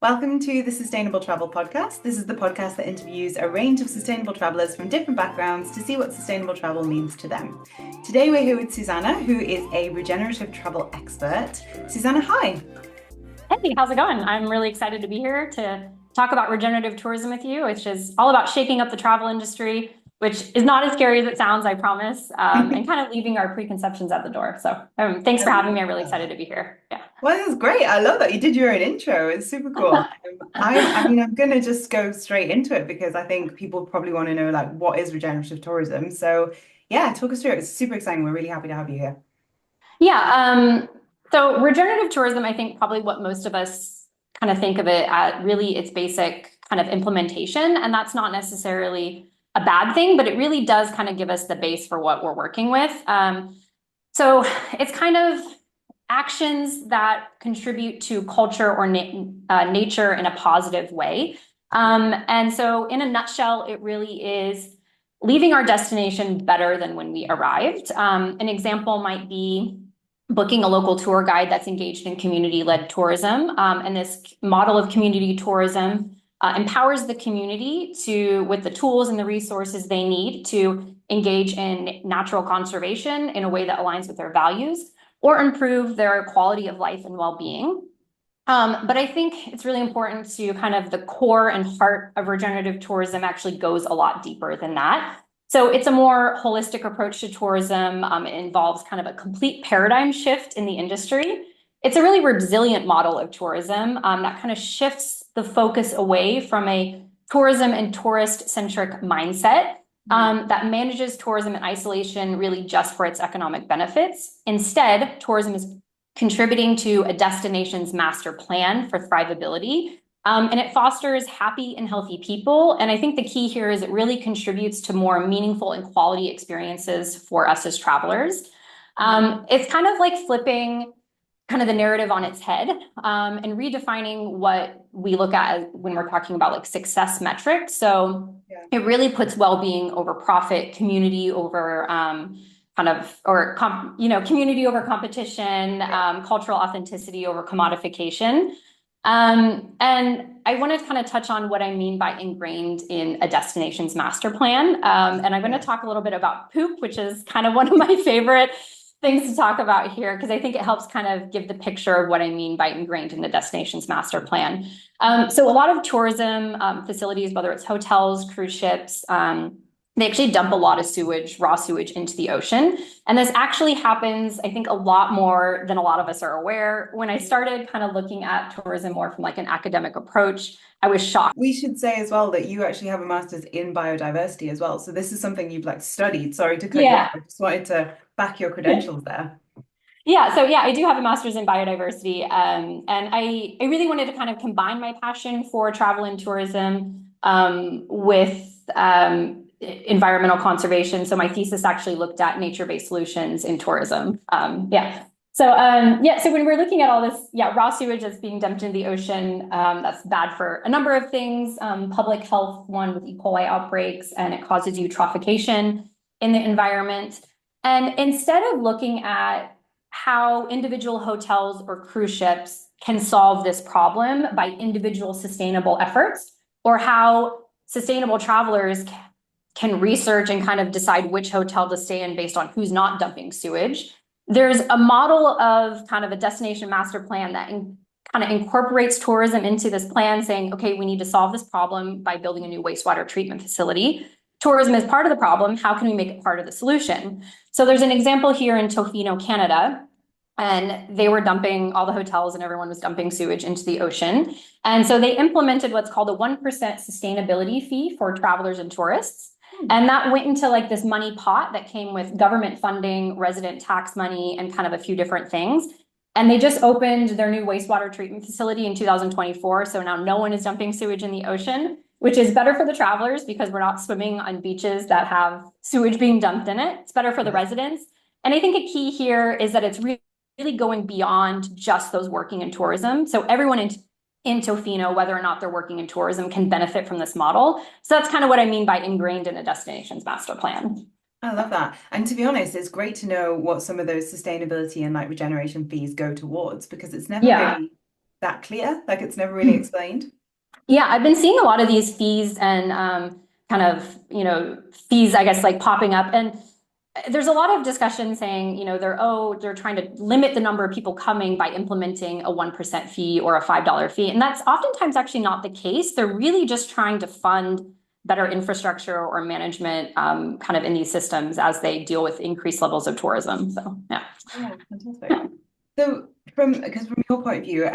Welcome to the Sustainable Travel Podcast. This is the podcast that interviews a range of sustainable travelers from different backgrounds to see what sustainable travel means to them. Today we're here with Susanna, who is a regenerative travel expert. Susanna, hi. Hey, how's it going? I'm really excited to be here to talk about regenerative tourism with you, which is all about shaking up the travel industry, which is not as scary as it sounds, I promise, and kind of leaving our preconceptions at the door. So thanks I for having love me. I'm really that. excited to be here. Yeah. Well, it was great. I love that you did your own intro. It's super cool. I'm going to just go straight into it because I think people probably want to know like what is regenerative tourism. So yeah, talk us through it. It's super exciting. We're really happy to have you here. So regenerative tourism, I think probably what most of us kind of think of it at really its basic kind of implementation. And that's not necessarily a bad thing, but it really does kind of give us the base for what we're working with. So it's kind of actions that contribute to culture or nature in a positive way. And so in a nutshell, it really is leaving our destination better than when we arrived. An example might be booking a local tour guide that's engaged in community-led tourism. And this model of community tourism empowers the community with the tools and the resources they need to engage in natural conservation in a way that aligns with their values or improve their quality of life and well-being. But I think it's really important to kind of the core and heart of regenerative tourism actually goes a lot deeper than that. So it's a more holistic approach to tourism. It involves kind of a complete paradigm shift in the industry. It's a really resilient model of tourism that kind of shifts the focus away from a tourism and tourist-centric mindset that manages tourism in isolation really just for its economic benefits. Instead, tourism is contributing to a destination's master plan for thrivability. And it fosters happy and healthy people. And I think the key here is it really contributes to more meaningful and quality experiences for us as travelers. It's kind of like flipping kind of the narrative on its head and redefining what we look at when we're talking about like success metrics. So it really puts well-being over profit, community over community over competition, cultural authenticity over commodification. And I want to kind of touch on what I mean by ingrained in a destination's master plan. And I'm going to talk a little bit about poop, which is kind of one of my favorite things to talk about here, because I think it helps kind of give the picture of what I mean by ingrained in the destination's master plan. So a lot of tourism facilities, whether it's hotels, cruise ships, they actually dump a lot of sewage, raw sewage into the ocean. And this actually happens, I think, a lot more than a lot of us are aware. When I started kind of looking at tourism more from like an academic approach, I was shocked. We should say as well that you actually have a master's in biodiversity as well. So this is something you've like studied. Sorry to cut you off. Yeah. I just wanted to back your credentials there. So I do have a master's in biodiversity. And I really wanted to kind of combine my passion for travel and tourism with environmental conservation. So my thesis actually looked at nature-based solutions in tourism. So when we're looking at all this, raw sewage that's being dumped into the ocean, that's bad for a number of things. Public health, one with E. coli outbreaks, and it causes eutrophication in the environment. And instead of looking at how individual hotels or cruise ships can solve this problem by individual sustainable efforts, or how sustainable travelers can research and kind of decide which hotel to stay in based on who's not dumping sewage, there's a model of kind of a destination master plan that kind of incorporates tourism into this plan, saying, okay, we need to solve this problem by building a new wastewater treatment facility. Tourism is part of the problem. How can we make it part of the solution? So there's an example here in Tofino, Canada, and they were dumping, all the hotels and everyone was dumping sewage into the ocean. And so they implemented what's called a 1% sustainability fee for travelers and tourists. And that went into like this money pot that came with government funding, resident tax money, and kind of a few different things. And they just opened their new wastewater treatment facility in 2024. So now no one is dumping sewage in the ocean, which is better for the travelers because we're not swimming on beaches that have sewage being dumped in it. It's better for the residents. And I think a key here is that it's really going beyond just those working in tourism. So everyone in Tofino, whether or not they're working in tourism, can benefit from this model. So that's kind of what I mean by ingrained in a destination's master plan. I love that. And to be honest, it's great to know what some of those sustainability and like regeneration fees go towards because it's never Yeah. really that clear. Like it's never really explained. Yeah, I've been seeing a lot of these fees and kind of, fees, I guess, like popping up. And there's a lot of discussion saying, they're trying to limit the number of people coming by implementing a 1% fee or a $5 fee. And that's oftentimes actually not the case. They're really just trying to fund better infrastructure or management kind of in these systems as they deal with increased levels of tourism. So, yeah. Yeah, fantastic. So from your point of view,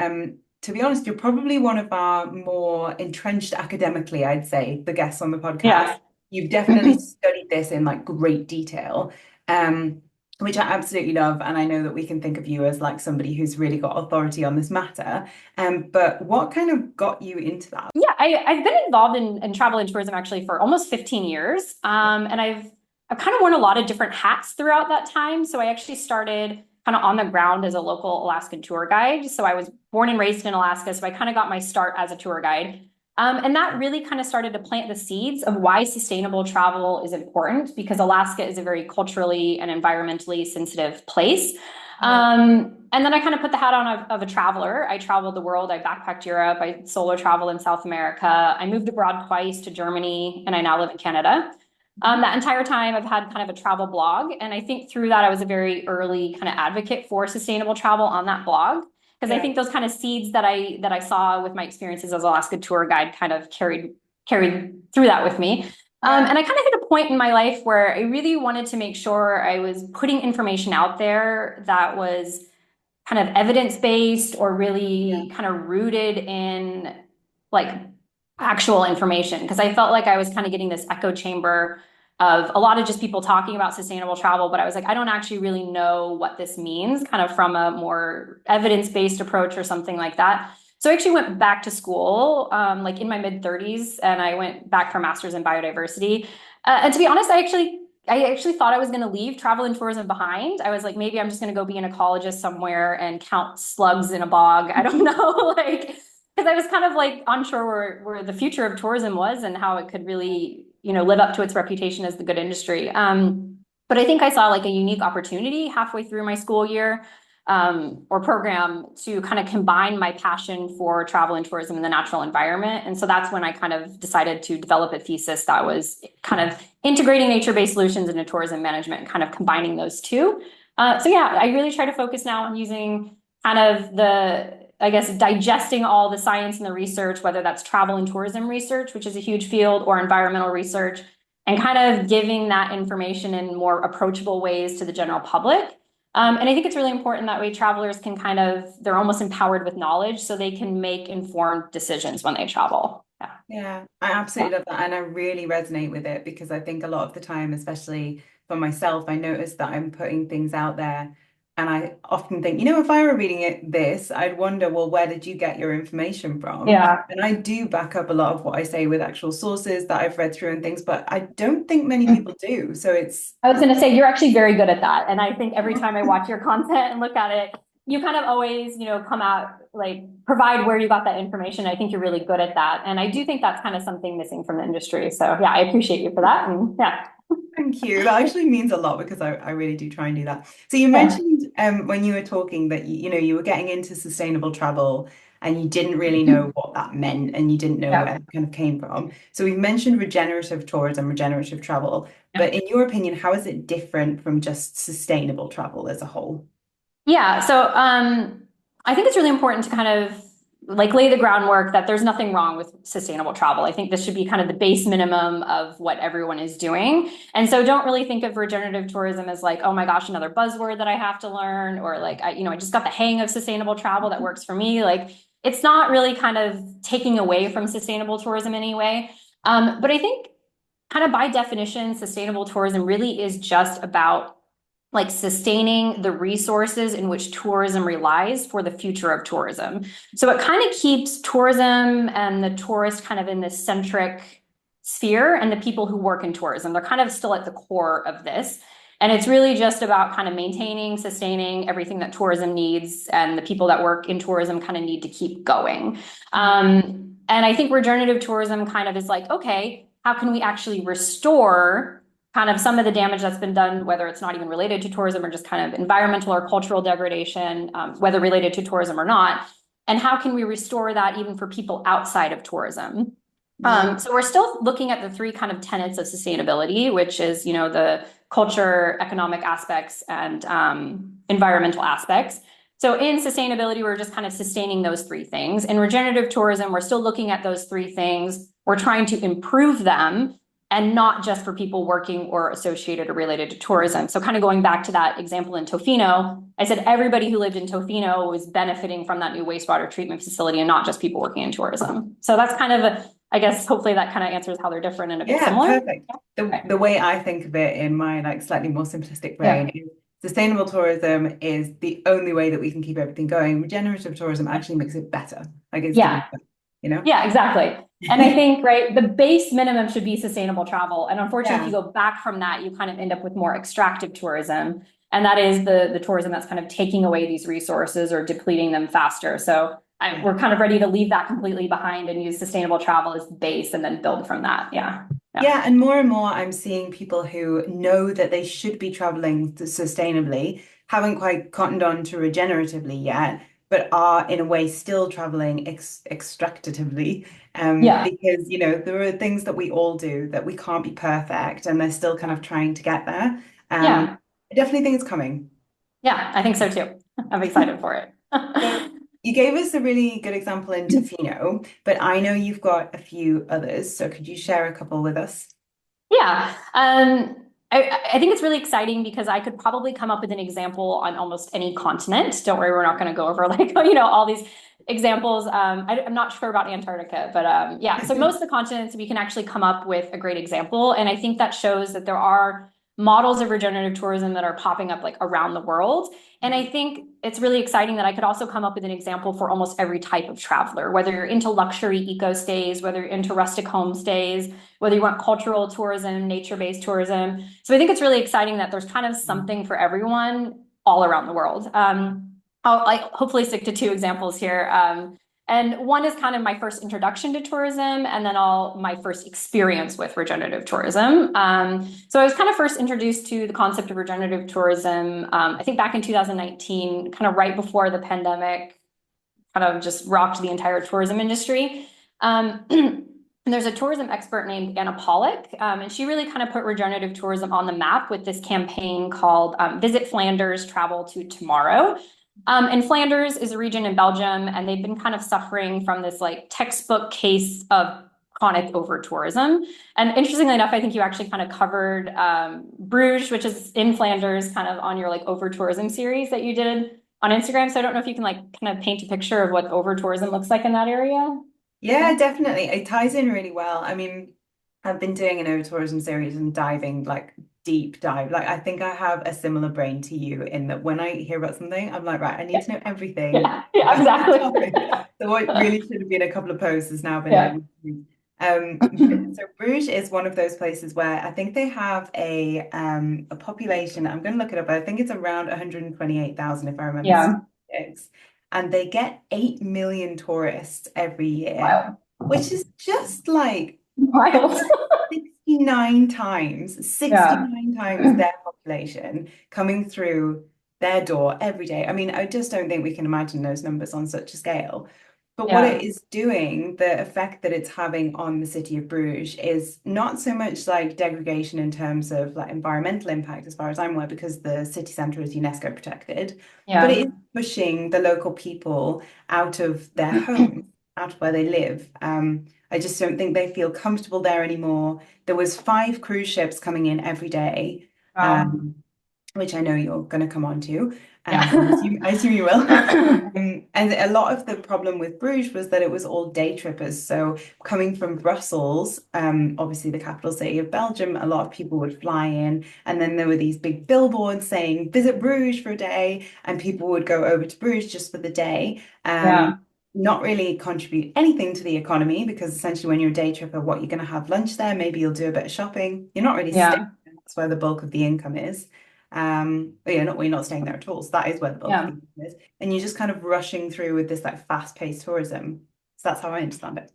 to be honest, you're probably one of our more entrenched academically, I'd say, the guests on the podcast. Yeah. You've definitely studied this in like great detail, which I absolutely love. And I know that we can think of you as like somebody who's really got authority on this matter. But what kind of got you into that? Yeah, I've been involved in travel and tourism actually for almost 15 years. And I've kind of worn a lot of different hats throughout that time. So I actually started kind of on the ground as a local Alaskan tour guide. So I was born and raised in Alaska. So I kind of got my start as a tour guide. And that really kind of started to plant the seeds of why sustainable travel is important, because Alaska is a very culturally and environmentally sensitive place. And then I kind of put the hat on of a traveler. I traveled the world. I backpacked Europe. I solo traveled in South America. I moved abroad twice to Germany, and I now live in Canada. That entire time, I've had kind of a travel blog. And I think through that, I was a very early kind of advocate for sustainable travel on that blog. Because I think those kind of seeds that I saw with my experiences as Alaska tour guide kind of carried through that with me. And I kind of hit a point in my life where I really wanted to make sure I was putting information out there that was kind of evidence-based or really kind of rooted in like actual information. Because I felt like I was kind of getting this echo chamber of a lot of just people talking about sustainable travel, but I was like, I don't actually really know what this means, kind of from a more evidence-based approach or something like that. So I actually went back to school, like in my mid-30s, and I went back for a master's in biodiversity. And to be honest, I actually thought I was going to leave travel and tourism behind. I was like, maybe I'm just going to go be an ecologist somewhere and count slugs in a bog. I don't know, like, because I was kind of like unsure where the future of tourism was and how it could really, live up to its reputation as the good industry. But I think I saw like a unique opportunity halfway through my school year or program to kind of combine my passion for travel and tourism in the natural environment. And so that's when I kind of decided to develop a thesis that was kind of integrating nature-based solutions into tourism management and kind of combining those two. So yeah, I really try to focus now on using kind of digesting all the science and the research, whether that's travel and tourism research, which is a huge field, or environmental research, and kind of giving that information in more approachable ways to the general public. And I think it's really important that way travelers can they're almost empowered with knowledge so they can make informed decisions when they travel. Yeah, I absolutely love that. And I really resonate with it because I think a lot of the time, especially for myself, I notice that I'm putting things out there. And I often think, if I were reading this, I'd wonder, well, where did you get your information from? Yeah. And I do back up a lot of what I say with actual sources that I've read through and things, but I don't think many people do. So I was going to say, you're actually very good at that. And I think every time I watch your content and look at it, you kind of always, come out, like provide where you got that information. I think you're really good at that. And I do think that's kind of something missing from the industry. So yeah, I appreciate you for that. And yeah. Thank you. That actually means a lot because I really do try and do that. So you mentioned when you were talking that you were getting into sustainable travel and you didn't really know what that meant and you didn't know where it kind of came from. So we've mentioned regenerative tourism, regenerative travel, but in your opinion, how is it different from just sustainable travel as a whole? Yeah, so I think it's really important to kind of like lay the groundwork that there's nothing wrong with sustainable travel. I think this should be kind of the base minimum of what everyone is doing. And so don't really think of regenerative tourism as like, oh my gosh, another buzzword that I have to learn, or like, I just got the hang of sustainable travel that works for me. Like, it's not really kind of taking away from sustainable tourism anyway. But I think kind of by definition, sustainable tourism really is just about like sustaining the resources in which tourism relies for the future of tourism. So it kind of keeps tourism and the tourist kind of in this centric sphere, and the people who work in tourism, they're kind of still at the core of this. And it's really just about kind of maintaining, sustaining everything that tourism needs, and the people that work in tourism kind of need to keep going. And I think regenerative tourism kind of is like, okay, how can we actually restore kind of some of the damage that's been done, whether it's not even related to tourism or just kind of environmental or cultural degradation, whether related to tourism or not. and how can we restore that even for people outside of tourism? Mm. So we're still looking at the three kind of tenets of sustainability, which is, the culture, economic aspects, and environmental aspects. So in sustainability, we're just kind of sustaining those three things. In regenerative tourism, we're still looking at those three things. We're trying to improve them and not just for people working or associated or related to tourism. So kind of going back to that example in Tofino, I said everybody who lived in Tofino was benefiting from that new wastewater treatment facility and not just people working in tourism. So that's kind of I guess hopefully that kind of answers how they're different and a bit Yeah, similar. perfect. Okay. The way I think of it in my like slightly more simplistic brain Yeah. is sustainable tourism is the only way that we can keep everything going. Regenerative tourism actually makes it better. Like it's Yeah. doing better, you know? Yeah, exactly. And I think, right, the base minimum should be sustainable travel. And unfortunately, if Yeah, you go back from that, you kind of end up with more extractive tourism. And that is the tourism that's kind of taking away these resources or depleting them faster. So yeah. we're kind of ready to leave that completely behind and use sustainable travel as the base and then build from that. Yeah. Yeah. Yeah, and more I'm seeing people who know that they should be traveling sustainably, haven't quite cottoned on to regeneratively yet, but are in a way still traveling extractively. Yeah. Because there are things that we all do that we can't be perfect, and they're still kind of trying to get there. Yeah. I definitely think it's coming. Yeah. I think so too. I'm excited for it. So you gave us a really good example in Tofino, but I know you've got a few others. So could you share a couple with us? Yeah. I think it's really exciting because I could probably come up with an example on almost any continent. Don't worry, we're not going to go over like, all these examples. I'm not sure about Antarctica, but yeah. So most of the continents, we can actually come up with a great example. And I think that shows that there are models of regenerative tourism that are popping up like around the world. And I think it's really exciting that I could also come up with an example for almost every type of traveler, whether you're into luxury eco stays, whether you're into rustic homestays, whether you want cultural tourism, nature-based tourism. So I think it's really exciting that there's kind of something for everyone all around the world. I'll hopefully stick to two examples here. And one is kind of my first introduction to tourism, and then my first experience with regenerative tourism. So I was kind of first introduced to the concept of regenerative tourism, I think back in 2019, kind of right before the pandemic kind of just rocked the entire tourism industry. And there's a tourism expert named Anna Pollock, and she really kind of put regenerative tourism on the map with this campaign called Visit Flanders, Travel to Tomorrow. And Flanders is a region in Belgium, and they've been kind of suffering from this like textbook case of chronic over tourism. And interestingly enough, I think you actually kind of covered Bruges, which is in Flanders, kind of on your like over tourism series that you did on Instagram. So I don't know if you can like kind of paint a picture of what over tourism looks like in that area. Yeah, definitely. It ties in really well. I mean, I've been doing an over tourism series and diving like deep dive. Like I think I have a similar brain to you in that when I hear about something, I'm like, right, I need Yeah, to know everything yeah, yeah, about the exactly. topic. So what really should have been a couple of posts has now been like, Yeah, so Bruges is one of those places where I think they have a population. I'm going to look it up. I think it's around 128,000 if I remember yeah, statistics, and they get 8 million tourists every year, wild, which is just like wild. 69 Yeah, times their population coming through their door every day. I mean, I just don't think we can imagine those numbers on such a scale. But what it yeah, is doing, the effect that it's having on the city of Bruges is not so much like degradation in terms of like environmental impact, as far as I'm aware, because the city centre is UNESCO protected, but it yeah, is pushing the local people out of their homes, out of where they live. I just don't think they feel comfortable there anymore. There was 5 cruise ships coming in every day, wow, um, which I know you're going to come on to, or yeah, I assume you will. And a lot of the problem with Bruges was that it was all day trippers. So coming from Brussels, obviously the capital city of Belgium, a lot of people would fly in, and then there were these big billboards saying "Visit Bruges for a day," and people would go over to Bruges just for the day. yeah, Not really contribute anything to the economy because essentially when you're a day tripper, what you're going to have lunch there, maybe you'll do a bit of shopping. You're not really staying yeah, there. That's where the bulk of the income is. But yeah, not we're not staying there at all. So that is where the bulk of the yeah. income is. And you're just kind of rushing through with this like fast-paced tourism. So that's how I understand it.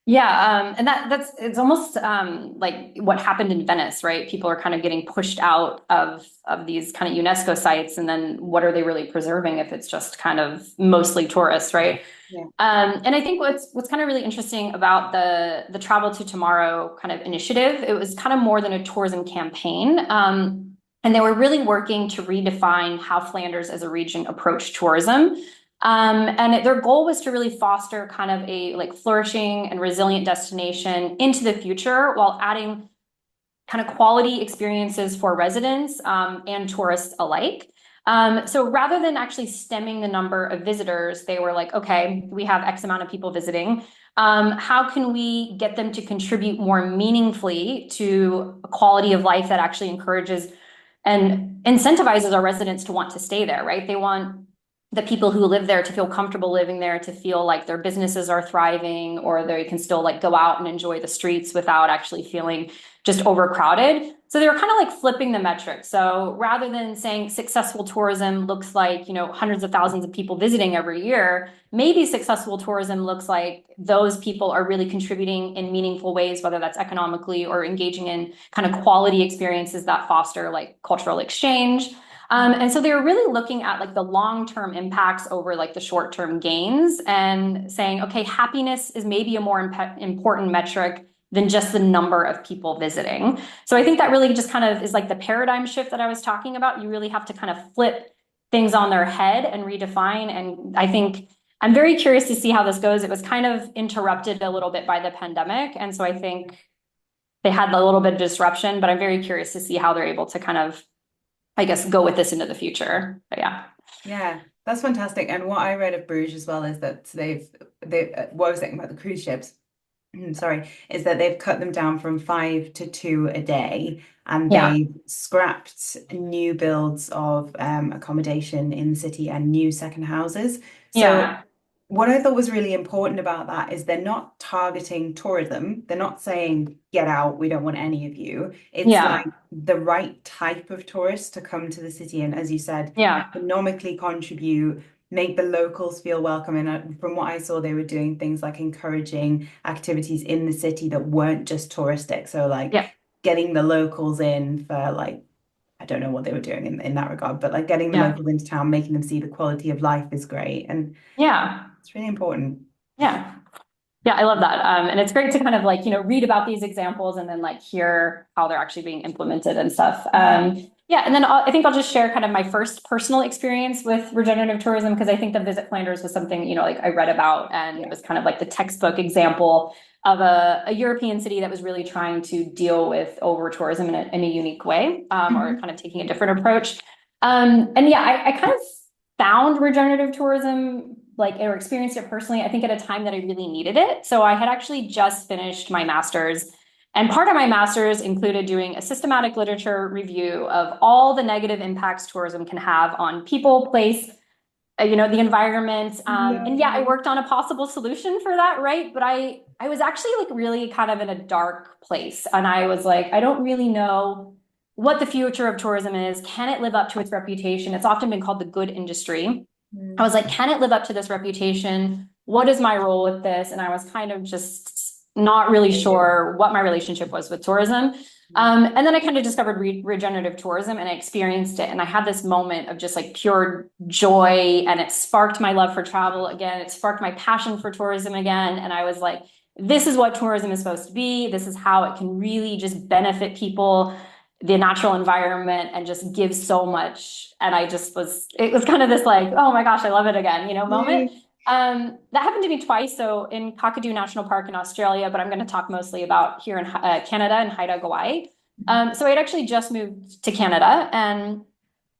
Yeah, and that's it's almost like what happened in Venice, right? People are kind of getting pushed out of these kind of UNESCO sites, and then what are they really preserving if it's just kind of mostly tourists, right? Yeah. And I think what's kind of really interesting about the Travel to Tomorrow kind of initiative, it was kind of more than a tourism campaign. And they were really working to redefine how Flanders as a region approached tourism. Their goal was to really foster kind of a like flourishing and resilient destination into the future while adding kind of quality experiences for residents and tourists alike. So rather than actually stemming the number of visitors, they were like, okay, we have X amount of people visiting. How can we get them to contribute more meaningfully to a quality of life that actually encourages and incentivizes our residents to want to stay there, right? They want the people who live there to feel comfortable living there, to feel like their businesses are thriving, or they can still like go out and enjoy the streets without actually feeling just overcrowded. So they were kind of like flipping the metric. So rather than saying successful tourism looks like, hundreds of thousands of people visiting every year, maybe successful tourism looks like those people are really contributing in meaningful ways, whether that's economically or engaging in kind of quality experiences that foster like cultural exchange. And so they were really looking at like the long-term impacts over like the short-term gains and saying, okay, happiness is maybe a more important metric than just the number of people visiting. So I think that really just kind of is like the paradigm shift that I was talking about. You really have to kind of flip things on their head and redefine. And I think I'm very curious to see how this goes. It was kind of interrupted a little bit by the pandemic. And so I think they had a little bit of disruption, but I'm very curious to see how they're able to kind of, I guess, go with this into the future. But yeah. Yeah, that's fantastic. And what I read of Bruges as well is that they what I was saying about the cruise ships, sorry, is that they've cut them down from 5 to 2 a day, and Yeah. they've scrapped new builds of accommodation in the city and new second houses. So Yeah. what I thought was really important about that is they're not targeting tourism. They're not saying, get out, we don't want any of you. It's like Yeah. the right type of tourist to come to the city and, as you said, Yeah. economically contribute, make the locals feel welcome. And from what I saw, they were doing things like encouraging activities in the city that weren't just touristic. So like Yeah. getting the locals in for like, I don't know what they were doing in that regard, but like getting the Yeah. locals into town, making them see the quality of life is great. And Yeah. it's really important. Yeah. Yeah, I love that. And it's great to kind of like, read about these examples and then like hear how they're actually being implemented and stuff. Yeah. Yeah, and then I think I'll just share kind of my first personal experience with regenerative tourism because I think the Visit Flanders was something, like I read about and it Yeah. was kind of like the textbook example of a European city that was really trying to deal with over tourism in a unique way, or Mhm. kind of taking a different approach. And yeah, I kind of found regenerative tourism like or experienced it personally, I think at a time that I really needed it. So I had actually just finished my master's, and part of my master's included doing a systematic literature review of all the negative impacts tourism can have on people, place, the environment. And yeah, I Yeah. worked on a possible solution for that, right? But I was actually like really kind of in a dark place, and I was like, I don't really know what the future of tourism is. Can it live up to its reputation? It's often been called the good industry. I Mm. was like, can it live up to this reputation? What is my role with this? And I was kind of just not really sure what my relationship was with tourism. And then I kind of discovered regenerative tourism and I experienced it. And I had this moment of just like pure joy, and it sparked my love for travel again. It sparked my passion for tourism again. And I was like, this is what tourism is supposed to be. This is how it can really just benefit people, the natural environment, and just give so much. And it was kind of this like, oh my gosh, I love it again, Yeah. moment. That happened to me twice. So in Kakadu National Park in Australia, but I'm going to talk mostly about here in Canada and Haida, Gwaii. So I'd actually just moved to Canada, and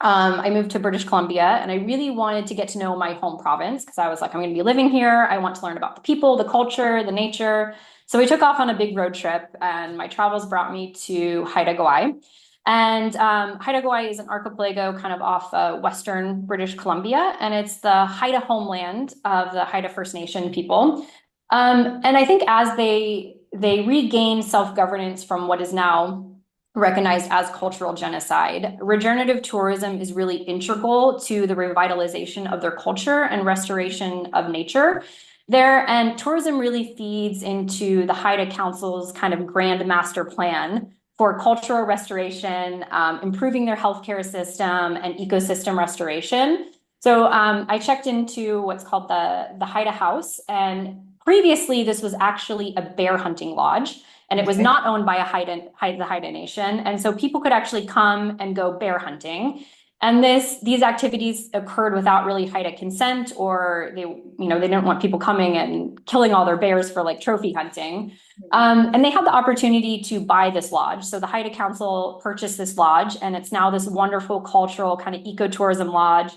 I moved to British Columbia, and I really wanted to get to know my home province because I was like, I'm going to be living here. I want to learn about the people, the culture, the nature. So we took off on a big road trip, and my travels brought me to Haida Gwaii. And Haida Gwaii is an archipelago kind of off western British Columbia, and it's the Haida homeland of the Haida First Nation people. And I think as they regain self-governance from what is now recognized as cultural genocide, regenerative tourism is really integral to the revitalization of their culture and restoration of nature. there. And tourism really feeds into the Haida Council's kind of grand master plan for cultural restoration, improving their healthcare system, and ecosystem restoration. So I checked into what's called the Haida House, and previously this was actually a bear hunting lodge, and it was Okay. not owned by the Haida Nation, and so people could actually come and go bear hunting. And these activities occurred without really Haida consent, or they didn't want people coming and killing all their bears for like trophy hunting. And they had the opportunity to buy this lodge. So the Haida Council purchased this lodge, and it's now this wonderful cultural kind of ecotourism lodge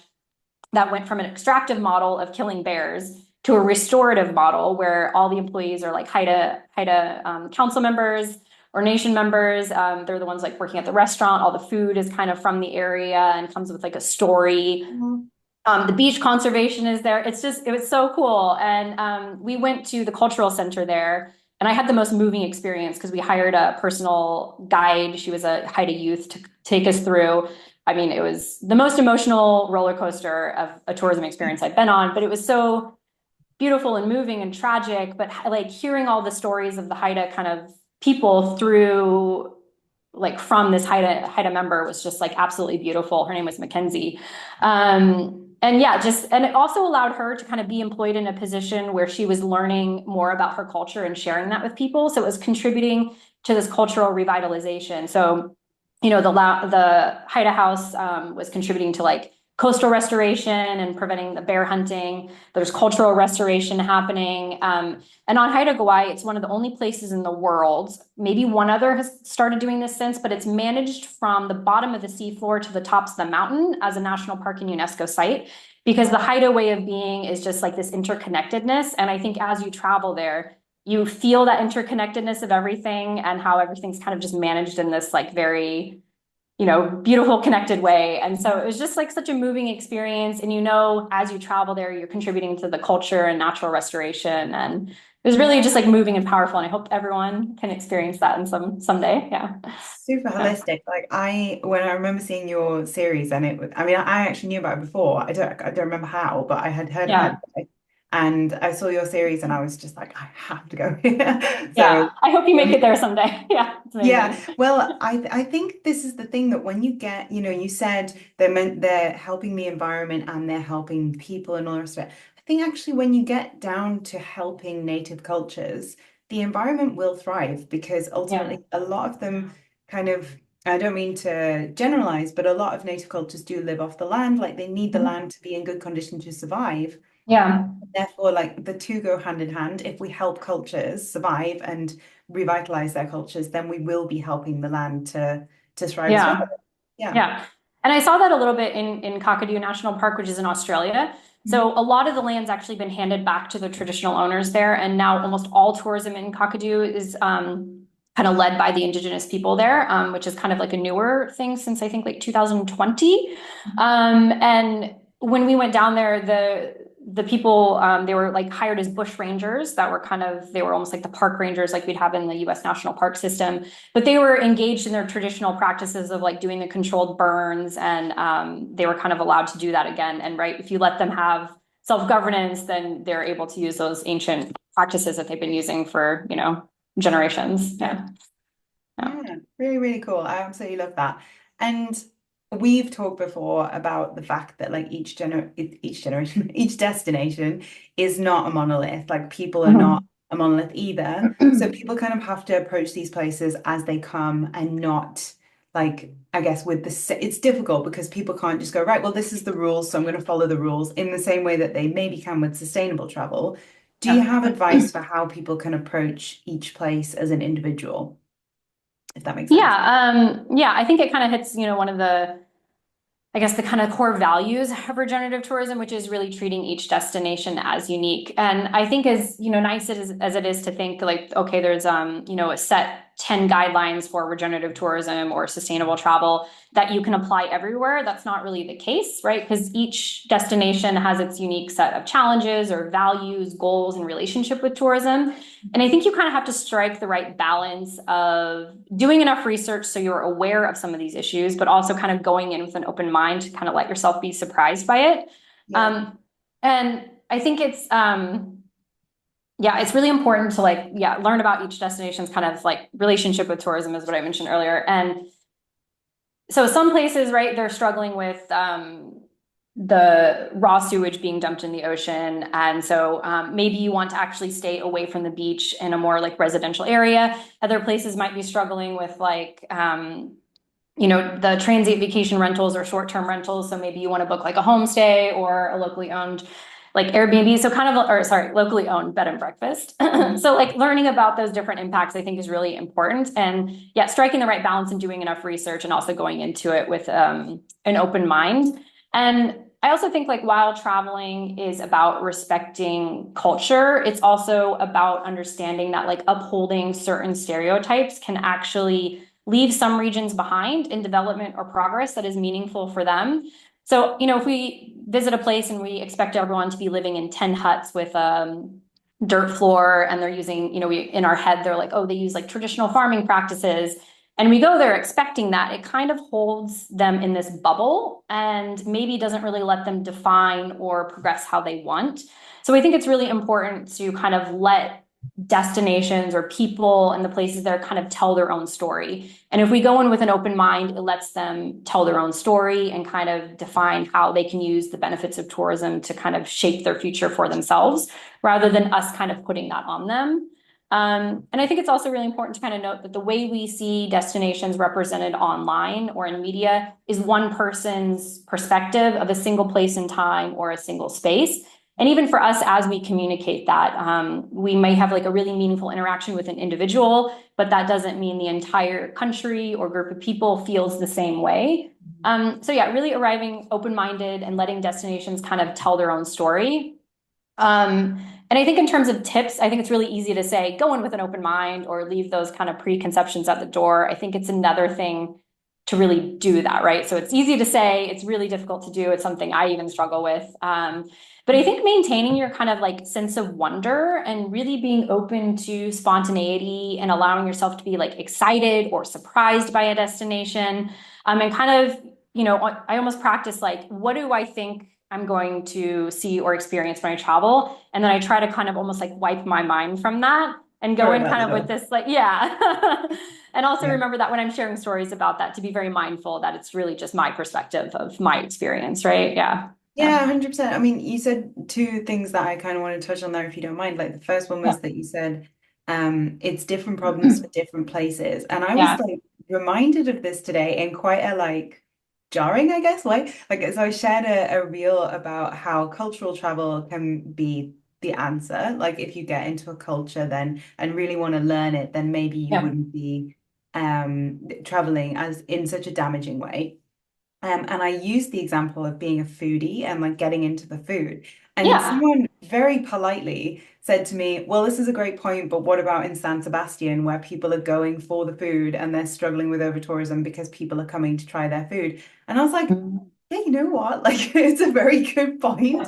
that went from an extractive model of killing bears to a restorative model where all the employees are like Haida council members or nation members. They're the ones like working at the restaurant. All the food is kind of from the area and comes with like a story. Mhm. The beach conservation is there. It was so cool. And we went to the cultural center there, and I had the most moving experience because we hired a personal guide. She was a Haida youth to take us through. I mean, it was the most emotional roller coaster of a tourism experience I've been on, but it was so beautiful and moving and tragic. But like hearing all the stories of the Haida kind of people through like from this Haida member was just like absolutely beautiful. Her name was Mackenzie. And yeah, and it also allowed her to kind of be employed in a position where she was learning more about her culture and sharing that with people. So it was contributing to this cultural revitalization. So, the Haida House was contributing to like coastal restoration and preventing the bear hunting. There's cultural restoration happening. And on Haida Gwaii, it's one of the only places in the world, maybe one other has started doing this since, but it's managed from the bottom of the seafloor to the tops of the mountain as a national park and UNESCO site, because the Haida way of being is just like this interconnectedness. And I think as you travel there, you feel that interconnectedness of everything and how everything's kind of just managed in this like very beautiful connected way. And so it was just like such a moving experience. And as you travel there, you're contributing to the culture and natural restoration. And it was really just like moving and powerful. And I hope everyone can experience that in someday. Yeah. Super Yeah. holistic. Like when I remember seeing your series, and it was, I mean, I actually knew about it before. I don't remember how, but I had heard about Yeah. it. And I saw your series and I was just like, I have to go here. Yeah. So I hope you make it there someday. Yeah. It's yeah, amazing. well, I think this is the thing that when you get, you said they're helping the environment and they're helping people and all the rest of it. I think actually when you get down to helping native cultures, the environment will thrive because Yeah. ultimately a lot of them kind of, I don't mean to generalize, but a lot of native cultures do live off the land, like they need the Mhm. land to be in good condition to survive. Yeah. Therefore, like the two go hand in hand. If we help cultures survive and revitalize their cultures, then we will be helping the land to thrive as well. Yeah. Yeah. Yeah. And I saw that a little bit in Kakadu National Park, which is in Australia. So Mhm. a lot of the land's actually been handed back to the traditional owners there. And now almost all tourism in Kakadu is kind of led by the indigenous people there, which is kind of like a newer thing since I think like 2020. And when we went down there, the people they were like hired as bush rangers that were they were almost like the park rangers like we'd have in the US National Park System, but they were engaged in their traditional practices of like doing the controlled burns, and they were kind of allowed to do that again. And right, if you let them have self-governance, then they're able to use those ancient practices that they've been using for, generations. Yeah. Yeah. Yeah. Yeah, really, really cool. I absolutely love that. And we've talked before about the fact that like each generation, each destination is not a monolith. Like people are not a monolith either. So Mhm. people kind of have to approach these places as they come and not like, I guess it's difficult because people can't just go, right, well, this is the rules, so I'm going to follow the rules in the same way that they maybe can with sustainable travel. Do you Yeah. have advice for how people can approach each place as an individual? If that makes sense. Yeah, I think it kind of hits, one of I guess the kind of core values of regenerative tourism, which is really treating each destination as unique. And I think as, nice as it is to think like, okay, there's, a set 10 guidelines for regenerative tourism or sustainable travel that you can apply everywhere. That's not really the case, right? Because each destination has its unique set of challenges or values, goals, and relationship with tourism. And I think you kind of have to strike the right balance of doing enough research so you're aware of some of these issues, but also kind of going in with an open mind to kind of let yourself be surprised by it. Yeah. Um, and I think it's Yeah, it's really important to like, yeah, learn about each destination's kind of like relationship with tourism is what I mentioned earlier. And so some places, right, they're struggling with the raw sewage being dumped in the ocean. And so maybe you want to actually stay away from the beach in a more like residential area. Other places might be struggling with like, the transient vacation rentals or short-term rentals. So maybe you want to book like a homestay or a locally owned like Airbnb. So kind of, or sorry, locally owned bed and breakfast. Mhm. So like learning about those different impacts, I think is really important. And yeah, striking the right balance and doing enough research and also going into it with an open mind. And I also think like while traveling is about respecting culture, it's also about understanding that like upholding certain stereotypes can actually leave some regions behind in development or progress that is meaningful for them. So, if we visit a place and we expect everyone to be living in 10 huts with dirt floor and they're using, we in our head, they're like, oh, they use like traditional farming practices. And we go there expecting that, it kind of holds them in this bubble and maybe doesn't really let them define or progress how they want. So I think it's really important to kind of let destinations or people and the places there kind of tell their own story. And if we go in with an open mind, it lets them tell their own story and kind of define how they can use the benefits of tourism to kind of shape their future for themselves rather than us kind of putting that on them. And I think it's also really important to kind of note that the way we see destinations represented online or in media is one person's perspective of a single place in time or a single space. And even for us, as we communicate that, we may have like a really meaningful interaction with an individual, but that doesn't mean the entire country or group of people feels the same way. So yeah, really arriving open-minded and letting destinations kind of tell their own story. And I think in terms of tips, I think it's really easy to say go in with an open mind or leave those kind of preconceptions at the door. I think it's another thing to really do that, right? So it's easy to say, it's really difficult to do. It's something I even struggle with. But I think maintaining your kind of like sense of wonder and really being open to spontaneity and allowing yourself to be like excited or surprised by a destination, and kind of, I almost practice like, what do I think I'm going to see or experience when I travel? And then I try to kind of almost like wipe my mind from that and go Throw it in out kind the of with door. this, like, yeah. And also Yeah. remember that when I'm sharing stories about that, to be very mindful that it's really just my perspective of my experience, right? Yeah. Yeah, 100%. I mean, you said two things that I kind of want to touch on there, if you don't mind. Like the first one Yeah. was that you said it's different problems for different places. And I was Yeah. like reminded of this today in quite a like jarring, I guess, way. Like so I shared a reel about how cultural travel can be the answer. Like if you get into a culture then and really want to learn it, then maybe you Yeah. wouldn't be traveling as in such a damaging way. And I used the example of being a foodie and like getting into the food. And Yeah. someone very politely said to me, well, this is a great point, but what about in San Sebastian where people are going for the food and they're struggling with over tourism because people are coming to try their food? And I was like, Mhm. yeah, you know what? Like it's a very good point.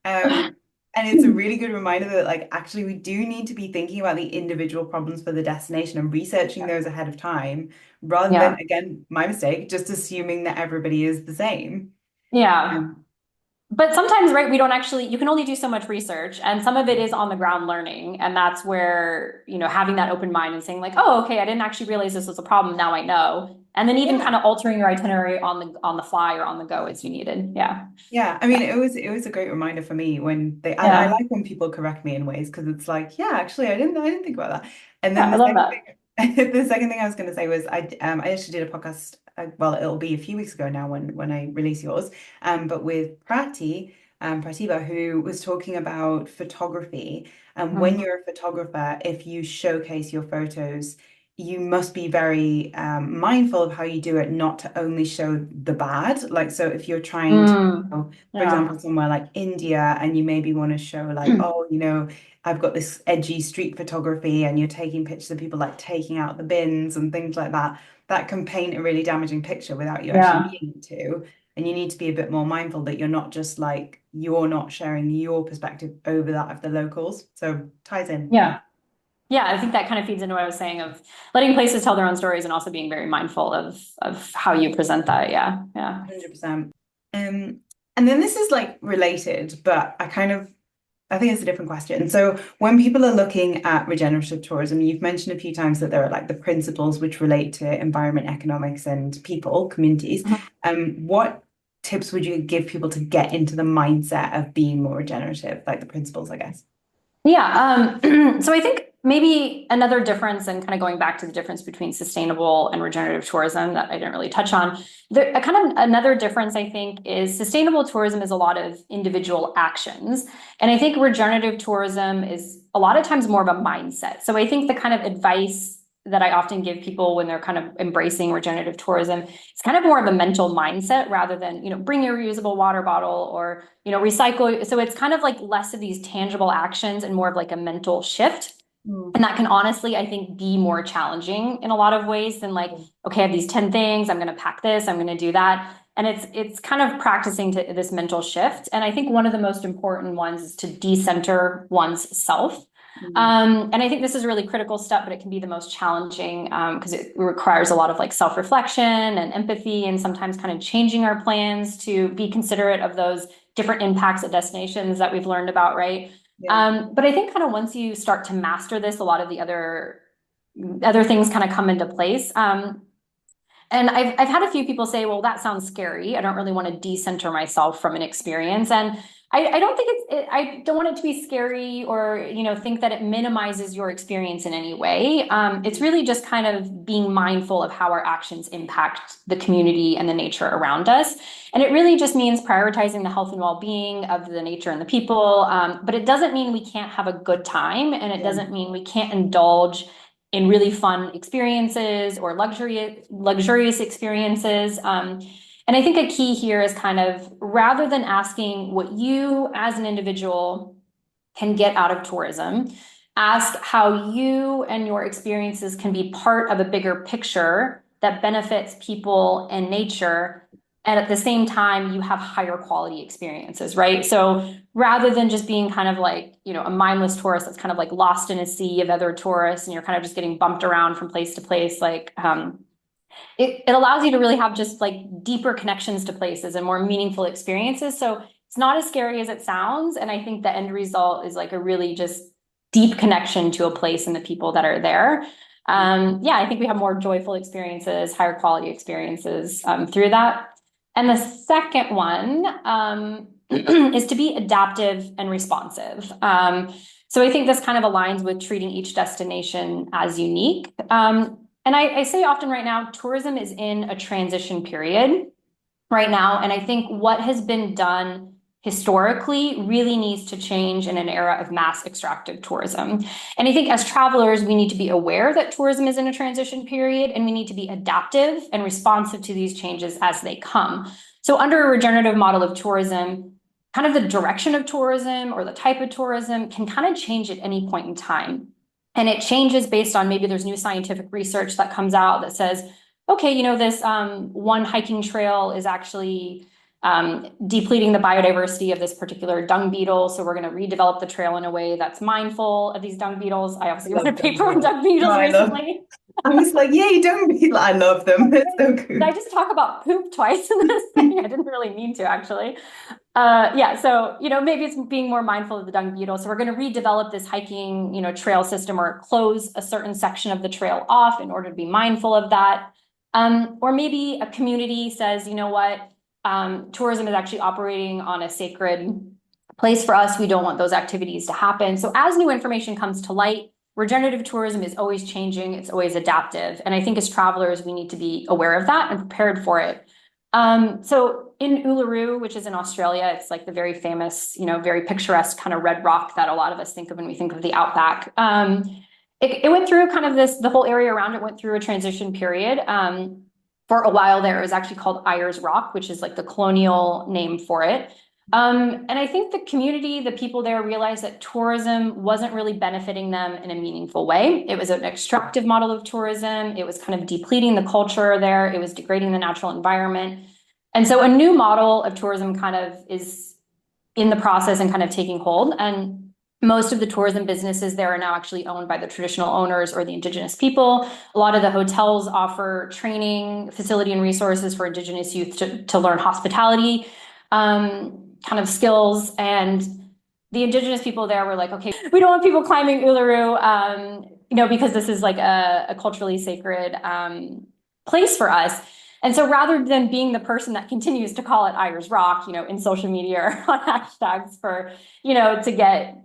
Um, and it's a really good reminder that like actually we do need to be thinking about the individual problems for the destination and researching those ahead of time rather than Yeah. again, my mistake, just assuming that everybody is the same. Yeah. Um, But sometimes, right, we don't actually, you can only do so much research, and some of it is on the ground learning. And that's where, having that open mind and saying, like, oh, okay, I didn't actually realize this was a problem. Now I know. And then even yeah. kind of altering your itinerary on the fly or on the go as you needed. Yeah. Yeah, I mean, it was a great reminder for me when I Yeah. like when people correct me in ways because it's like, yeah, actually, I didn't think about that. And Yeah. then I the love second that. thing, the second thing I was going to say was I actually did a podcast. Well, it'll be a few weeks ago now when I release yours. But with Pratibha, who was talking about photography. And when Mhm. you're a photographer, if you showcase your photos, you must be very mindful of how you do it, not to only show the bad. Like, so if you're trying to Mm. for Yeah. example, somewhere like India, and you maybe want to show like, oh, I've got this edgy street photography, and you're taking pictures of people like taking out the bins and things like that, that can paint a really damaging picture without you actually Yeah. meaning to. And you need to be a bit more mindful that you're not just like, you're not sharing your perspective over that of the locals. So ties in. Yeah. Yeah. I think that kind of feeds into what I was saying of letting places tell their own stories and also being very mindful of how you present that. Yeah. Yeah. 100%. Um, and then this is like related, but I kind of I think it's a different question. So when people are looking at regenerative tourism, you've mentioned a few times that there are like the principles which relate to environment, economics, and people, communities. What tips would you give people to get into the mindset of being more regenerative, like the principles, I guess? Yeah. So I think maybe another difference, and kind of going back to the difference between sustainable and regenerative tourism that I didn't really touch on, there, kind of another difference I think is sustainable tourism is a lot of individual actions. And I think regenerative tourism is a lot of times more of a mindset. So I think the kind of advice that I often give people when they're kind of embracing regenerative tourism, it's kind of more of a mental mindset rather than, bring your reusable water bottle or, recycle. So it's kind of like less of these tangible actions and more of like a mental shift. And that can honestly, I think, be more challenging in a lot of ways than like, okay, I have these 10 things, I'm going to pack this, I'm going to do that. And it's kind of practicing to this mental shift. And I think one of the most important ones is to decenter one's self. And I think this is a really critical step, but it can be the most challenging because it requires a lot of like self-reflection and empathy, and sometimes kind of changing our plans to be considerate of those different impacts at destinations that we've learned about, right? But I think kind of once you start to master this, a lot of the other things kind of come into place. And I've had a few people say, well, that sounds scary. I don't really want to decenter myself from an experience. And I don't think I don't want it to be scary or, think that it minimizes your experience in any way. It's really just kind of being mindful of how our actions impact the community and the nature around us. And it really just means prioritizing the health and well-being of the nature and the people. But it doesn't mean we can't have a good time, and it doesn't mean we can't indulge in really fun experiences or luxurious experiences. And I think a key here is kind of, rather than asking what you as an individual can get out of tourism, ask how you and your experiences can be part of a bigger picture that benefits people and nature. And at the same time, you have higher quality experiences, right? So rather than just being kind of like, a mindless tourist that's kind of like lost in a sea of other tourists and you're kind of just getting bumped around from place to place, like, it allows you to really have just like deeper connections to places and more meaningful experiences. So it's not as scary as it sounds. And I think the end result is like a really just deep connection to a place and the people that are there. I think we have more joyful experiences, higher quality experiences through that. And the second one is to be adaptive and responsive. So I think this kind of aligns with treating each destination as unique. And I say often right now, tourism is in a transition period right now. And I think what has been done historically really needs to change in an era of mass extractive tourism. And I think as travelers, we need to be aware that tourism is in a transition period, and we need to be adaptive and responsive to these changes as they come. So under a regenerative model of tourism, kind of the direction of tourism or the type of tourism can kind of change at any point in time. And it changes based on, maybe there's new scientific research that comes out that says, okay, this one hiking trail is actually depleting the biodiversity of this particular dung beetle. So we're going to redevelop the trail in a way that's mindful of these dung beetles. I obviously wrote a paper on dung beetles recently. I was like, yeah, you dung beetle. I love them. It's so cool. Did I just talk about poop twice in this thing? I didn't really mean to, actually. So, maybe it's being more mindful of the dung beetle. So we're going to redevelop this hiking, trail system, or close a certain section of the trail off in order to be mindful of that. Or maybe a community says, you know what, tourism is actually operating on a sacred place for us. We don't want those activities to happen. So as new information comes to light, regenerative tourism is always changing. It's always adaptive. And I think as travelers, we need to be aware of that and prepared for it. So in Uluru, which is in Australia, it's like the very famous, very picturesque kind of red rock that a lot of us think of when we think of the outback. It went through kind of the whole area around it went through a transition period. For a while there, it was actually called Ayers Rock, which is like the colonial name for it. And I think the community, the people there, realized that tourism wasn't really benefiting them in a meaningful way. It was an extractive model of tourism. It was kind of depleting the culture there. It was degrading the natural environment. And so a new model of tourism kind of is in the process and kind of taking hold. And most of the tourism businesses there are now actually owned by the traditional owners or the indigenous people. A lot of the hotels offer training, facility, and resources for indigenous youth to learn hospitality kind of skills. And the indigenous people there were like, okay, we don't want people climbing Uluru, because this is like a culturally sacred place for us. And so rather than being the person that continues to call it Ayers Rock, in social media or on hashtags for, to get,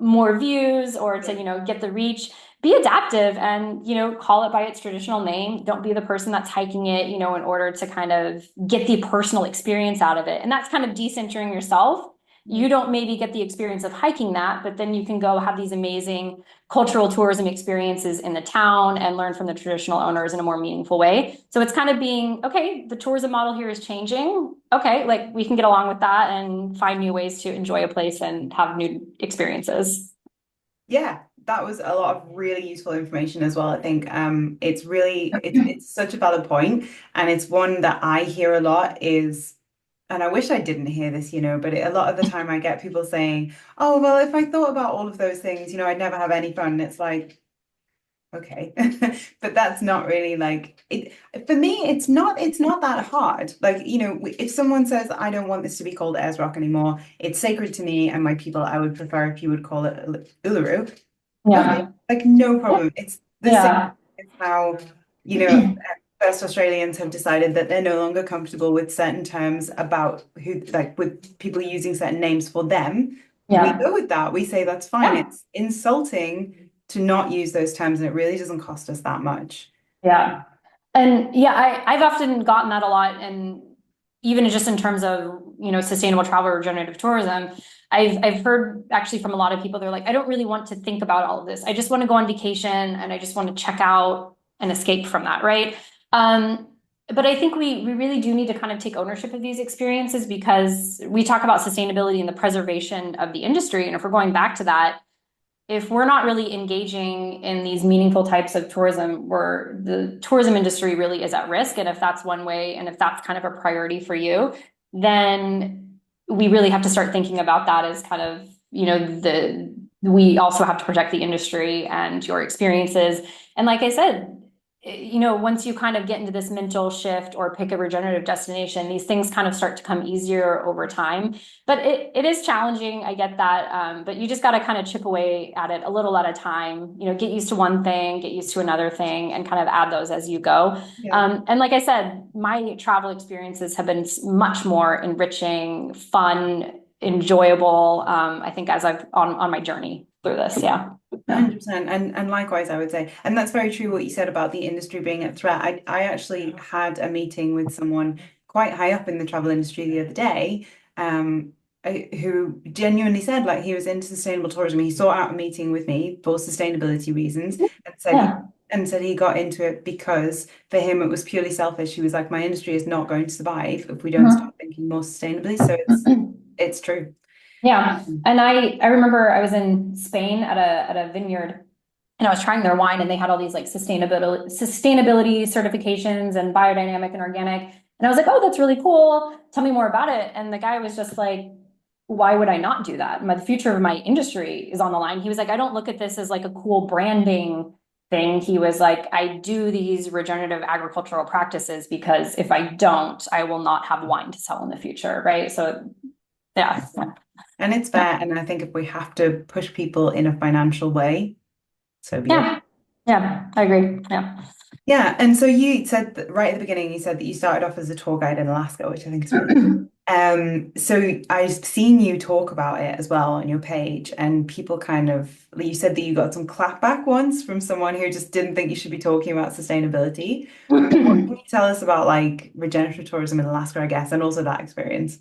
more views or to, get the reach, be adaptive and, call it by its traditional name. Don't be the person that's hiking it, in order to kind of get the personal experience out of it. And that's kind of decentering yourself. You don't maybe get the experience of hiking that, but then you can go have these amazing cultural tourism experiences in the town and learn from the traditional owners in a more meaningful way. So it's kind of being, okay, the tourism model here is changing. Okay, like we can get along with that and find new ways to enjoy a place and have new experiences. Yeah, that was a lot of really useful information as well. I think it's really it's such a valid point, and it's one that I hear a lot is, and I wish I didn't hear this, but a lot of the time I get people saying, "Oh, well, if I thought about all of those things, I'd never have any fun." And it's like, okay, but that's not really like it. For me, it's not that hard. Like, if someone says, "I don't want this to be called Ayers Rock anymore. It's sacred to me and my people. I would prefer if you would call it Uluru." Okay, Yeah. like no problem. It's the same Yeah. as how, you know, first Australians have decided that they're no longer comfortable with certain terms about who, like with people using certain names for them. We Yeah. go with that. We say that's fine. Yeah. It's insulting to not use those terms, and it really doesn't cost us that much. Yeah. And yeah, I've often gotten that a lot. And even just in terms of, sustainable travel, regenerative tourism, I've heard actually from a lot of people, they're like, I don't really want to think about all of this. I just want to go on vacation and I just want to check out and escape from that, right? But I think we really do need to kind of take ownership of these experiences because we talk about sustainability and the preservation of the industry. And if we're going back to that, if we're not really engaging in these meaningful types of tourism, where the tourism industry really is at risk, and if that's one way, and if that's kind of a priority for you, then we really have to start thinking about that as kind of, we also have to protect the industry and your experiences. And like I said, once you kind of get into this mental shift or pick a regenerative destination, these things kind of start to come easier over time. But it is challenging. I get that. But you just got to kind of chip away at it a little at a time, get used to one thing, get used to another thing, and kind of add those as you go. Yeah. And like I said, my travel experiences have been much more enriching, fun, enjoyable, I think, as I've on my journey through this. Yeah. Yeah. 100%. And likewise, I would say, and that's very true what you said about the industry being at threat. I actually had a meeting with someone quite high up in the travel industry the other day, who genuinely said like he was into sustainable tourism. He sought out a meeting with me for sustainability reasons Yeah. and said he got into it because for him it was purely selfish. He was like, my industry is not going to survive if we don't start thinking more sustainably. So it's true. Yeah. And I remember I was in Spain at a vineyard and I was trying their wine and they had all these like sustainability certifications and biodynamic and organic. And I was like, oh, that's really cool. Tell me more about it. And the guy was just like, why would I not do that? The future of my industry is on the line. He was like, I don't look at this as like a cool branding thing. He was like, I do these regenerative agricultural practices because if I don't, I will not have wine to sell in the future. Right. So yeah. And it's fair. And I think if we have to push people in a financial way, so be it. Yeah. Yeah. I agree. Yeah. Yeah. And so you said that right at the beginning, you said that you started off as a tour guide in Alaska, which I think is really cool. So I've seen you talk about it as well on your page, and people kind of, you said that you got some clapback once from someone who just didn't think you should be talking about sustainability. What can you tell us about like regenerative tourism in Alaska, I guess, and also that experience?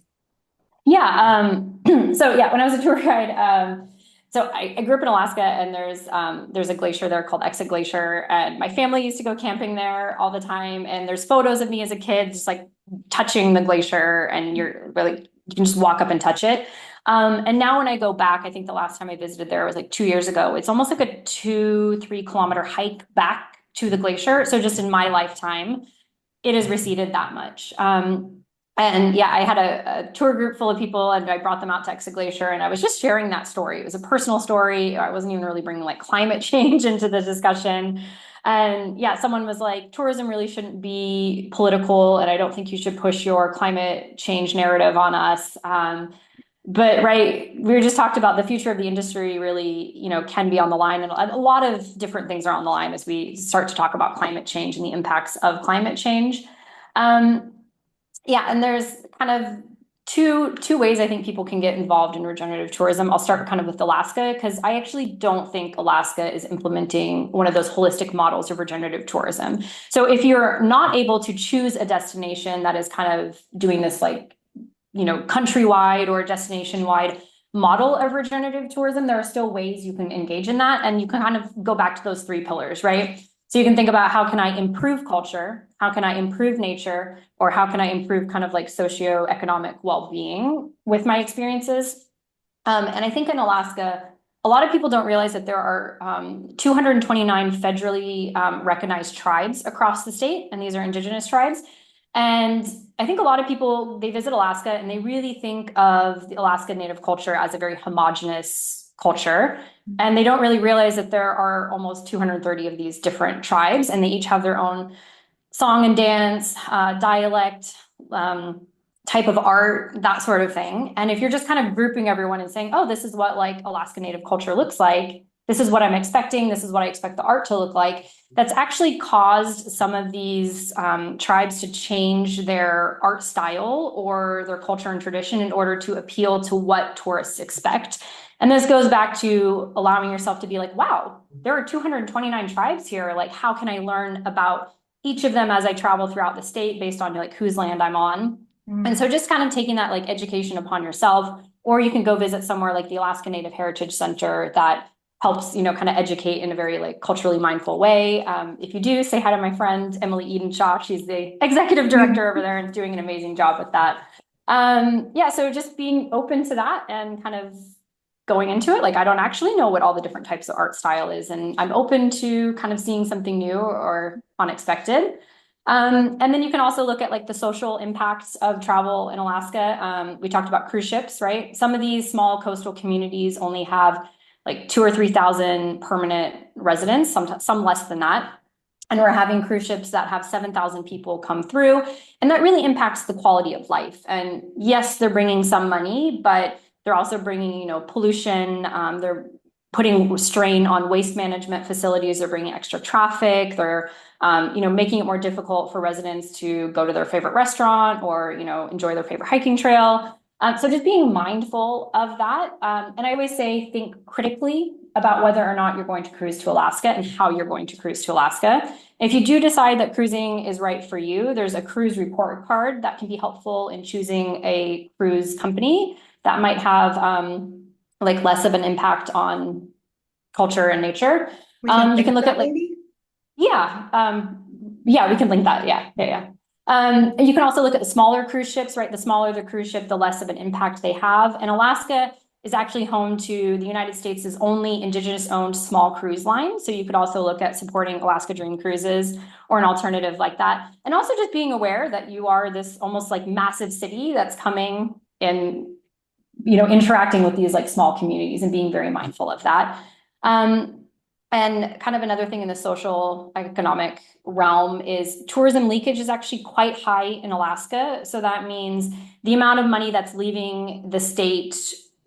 Yeah. So yeah, when I was a tour guide, so I grew up in Alaska and there's a glacier there called Exit Glacier. And my family used to go camping there all the time. And there's photos of me as a kid, just like touching the glacier and you're really, you can just walk up and touch it. And now when I go back, I think the last time I visited there was like 2 years ago. It's almost like a 2-3 kilometer hike back to the glacier. So just in my lifetime, it has receded that much. And yeah, I had a tour group full of people and I brought them out to Exit Glacier and I was just sharing that story. It was a personal story. I wasn't even really bringing like climate change into the discussion. And yeah, someone was like, tourism really shouldn't be political and I don't think you should push your climate change narrative on us. But right, we were just talked about the future of the industry really, can be on the line, and a lot of different things are on the line as we start to talk about climate change and the impacts of climate change. Um, yeah, and there's kind of two ways I think people can get involved in regenerative tourism. I'll start kind of with Alaska, because I actually don't think Alaska is implementing one of those holistic models of regenerative tourism. So if you're not able to choose a destination that is kind of doing this like, countrywide or destination-wide model of regenerative tourism, there are still ways you can engage in that. And you can kind of go back to those three pillars, right? So you can think about, how can I improve culture? How can I improve nature? Or how can I improve kind of like socioeconomic well-being with my experiences? And I think in Alaska, a lot of people don't realize that there are 229 federally recognized tribes across the state, and these are indigenous tribes. And I think a lot of people, they visit Alaska and they really think of the Alaska Native culture as a very homogenous culture. And they don't really realize that there are almost 230 of these different tribes, and they each have their own song and dance, dialect, type of art, that sort of thing. And if you're just kind of grouping everyone and saying, oh, this is what like Alaska Native culture looks like, this is what I'm expecting, this is what I expect the art to look like, that's actually caused some of these tribes to change their art style or their culture and tradition in order to appeal to what tourists expect. And this goes back to allowing yourself to be like, wow, there are 229 tribes here. Like, how can I learn about each of them as I travel throughout the state based on like whose land I'm on? And so just kind of taking that like education upon yourself, or you can go visit somewhere like the Alaska Native Heritage Center that helps, kind of educate in a very like culturally mindful way. If you do, say hi to my friend, Emily Edenshaw. She's the executive director over there and doing an amazing job with that. Yeah, so just being open to that and kind of going into it. Like, I don't actually know what all the different types of art style is, and I'm open to kind of seeing something new or unexpected. And then you can also look at like the social impacts of travel in Alaska. We talked about cruise ships, right? Some of these small coastal communities only have like 2,000 or 3,000 permanent residents, some less than that. And we're having cruise ships that have 7,000 people come through, and that really impacts the quality of life. And yes, they're bringing some money, but they're also bringing, pollution. They're putting strain on waste management facilities. They're bringing extra traffic. They're, making it more difficult for residents to go to their favorite restaurant or, enjoy their favorite hiking trail. So just being mindful of that. And I always say, think critically about whether or not you're going to cruise to Alaska and how you're going to cruise to Alaska. If you do decide that cruising is right for you, there's a cruise report card that can be helpful in choosing a cruise company that might have like less of an impact on culture and nature. You can look at like, yeah, we can link that. Yeah. And you can also look at the smaller cruise ships, right? The smaller the cruise ship, the less of an impact they have. And Alaska is actually home to the United States' only indigenous owned small cruise line. So you could also look at supporting Alaska Dream Cruises or an alternative like that. And also just being aware that you are this almost like massive city that's coming in, interacting with these like small communities and being very mindful of that. And kind of another thing in the social economic realm is tourism leakage is actually quite high in Alaska. So that means the amount of money that's leaving the state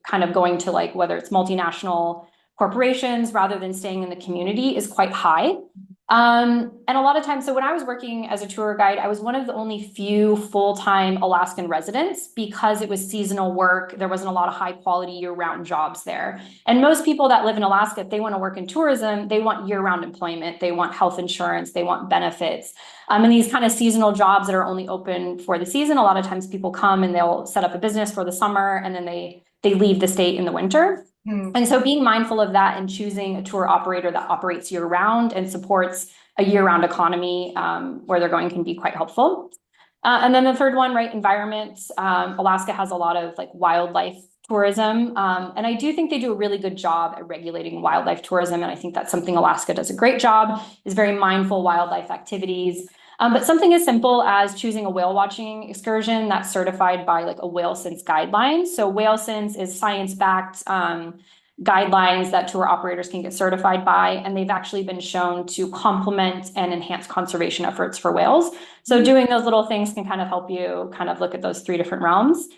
kind of going to like, whether it's multinational corporations rather than staying in the community, is quite high. And a lot of times, so when I was working as a tour guide, I was one of the only few full-time Alaskan residents because it was seasonal work. There wasn't a lot of high quality year-round jobs there. And most people that live in Alaska, if they want to work in tourism, they want year-round employment. They want health insurance. They want benefits. And these kind of seasonal jobs that are only open for the season, a lot of times people come and they'll set up a business for the summer and then they leave the state in the winter. And so being mindful of that and choosing a tour operator that operates year round and supports a year round economy where they're going can be quite helpful. And then the third one, right, environment. Alaska has a lot of like wildlife tourism. And I do think they do a really good job at regulating wildlife tourism. And I think that's something Alaska does a great job, is very mindful wildlife activities. But something as simple as choosing a whale watching excursion that's certified by like a Whale Sense guideline. So Whale Sense is science-backed guidelines that tour operators can get certified by, and they've actually been shown to complement and enhance conservation efforts for whales. So doing those little things can kind of help you kind of look at those three different realms.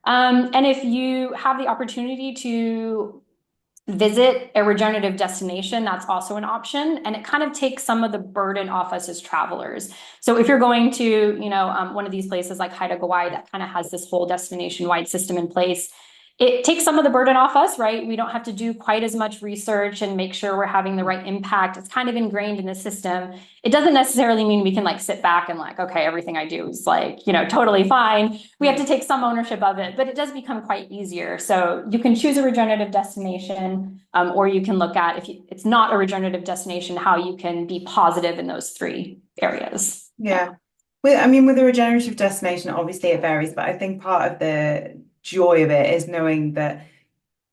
And if you have the opportunity to visit a regenerative destination, that's also an option. And it kind of takes some of the burden off us as travelers. So if you're going to, one of these places like Haida Gwaii that kind of has this whole destination-wide system in place, it takes some of the burden off us, right? We don't have to do quite as much research and make sure we're having the right impact. It's kind of ingrained in the system. It doesn't necessarily mean we can like sit back and like, okay, everything I do is like, totally fine. We have to take some ownership of it, but it does become quite easier. So you can choose a regenerative destination, or you can look at, if it's not a regenerative destination, how you can be positive in those three areas. Yeah. With a regenerative destination, obviously it varies, but I think part of the joy of it is knowing that,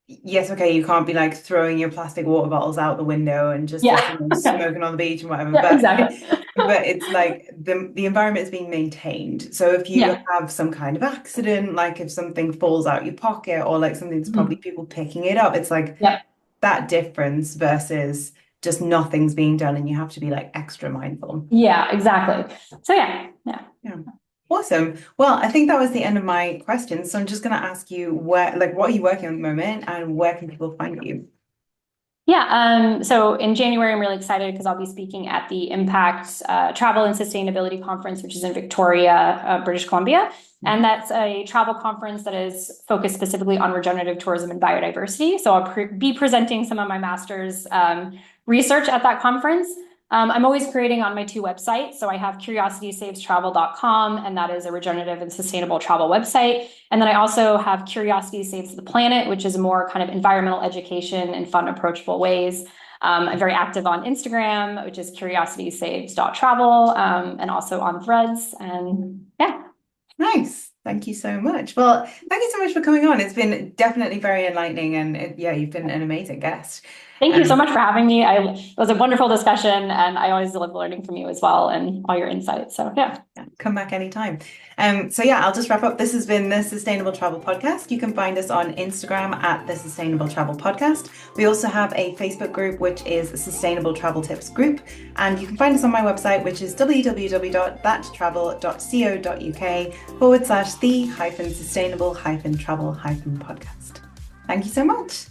yes, okay, you can't be like throwing your plastic water bottles out the window and just Yeah. smoking on the beach and whatever. Yeah, But exactly. but it's like the environment is being maintained. So if you Yeah. have some kind of accident, like if something falls out your pocket or like something's probably Mhm. people picking it up, it's like Yeah. that difference versus just nothing's being done and you have to be like extra mindful. Yeah, exactly. So yeah. Yeah. Awesome. Well, I think that was the end of my questions. So I'm just going to ask you what are you working on at the moment and where can people find you? Yeah, so in January, I'm really excited because I'll be speaking at the Impact Travel and Sustainability Conference, which is in Victoria, British Columbia. And that's a travel conference that is focused specifically on regenerative tourism and biodiversity. So I'll be presenting some of my master's research at that conference. I'm always creating on my two websites. So I have curiositysavestravel.com, and that is a regenerative and sustainable travel website. And then I also have Curiosity Saves the Planet, which is more kind of environmental education in fun, approachable ways. I'm very active on Instagram, which is curiositysaves.travel, and also on Threads. And yeah. Nice. Thank you so much. Well, thank you so much for coming on. It's been definitely very enlightening and yeah, you've been an amazing guest. Thank you so much for having me. It was a wonderful discussion, and I always love learning from you as well and all your insights. So yeah. Come back anytime. So yeah, I'll just wrap up. This has been the Sustainable Travel Podcast. You can find us on Instagram at the Sustainable Travel Podcast. We also have a Facebook group, which is Sustainable Travel Tips Group. And you can find us on my website, which is www.thattravel.co.uk /the-sustainable-travel-podcast. Thank you so much.